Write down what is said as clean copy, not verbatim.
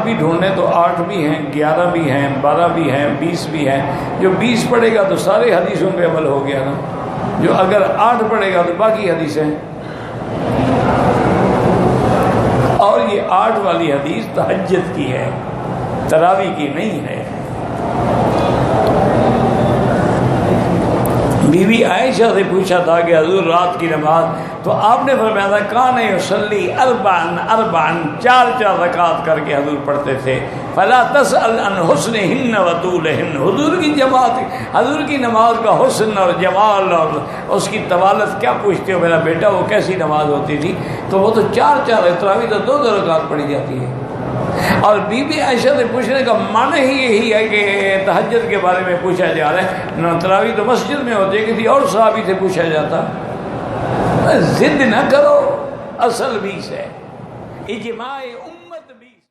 भी ढूंढें तो 8 भी हैं, 11 भी हैं, 12 भी हैं, 20 भी हैं। जो 20 पढ़ेगा तो सारे हदीसों पे अमल हो गया ना, जो अगर 8 पढ़ेगा तो बाकी हदीसें। और ये 8 वाली हदीस तहज्जुद की है, तरावी की नहीं है। बीवी आयशा से पूछा था कि हजूर रात की नमाज, तो आपने फरमाया था कान युसल्ली अरबान अरबान, 4 रकात करके हजूर पढ़ते थे। फला तसअल अन हुस्निहिन्न व तूलिहिन्न, हुजूर की जमात, हजूर की नमाज का हुस्न और जमाल और उसकी तवालत क्या पूछते हो मेरा बेटा, वो कैसी नमाज होती थी। तो वो तो 4 तरावी तो 2 रकात पढ़ी जाती है। और बीबी आयशा से पूछने का माने ही यही है कि तहज्जुद के बारे में पूछा जा रहा है ना, तरावी तो मस्जिद में होती है, किसी और सहाबी से पूछा जाता। जिद न करो, असल 20 है। इजमाए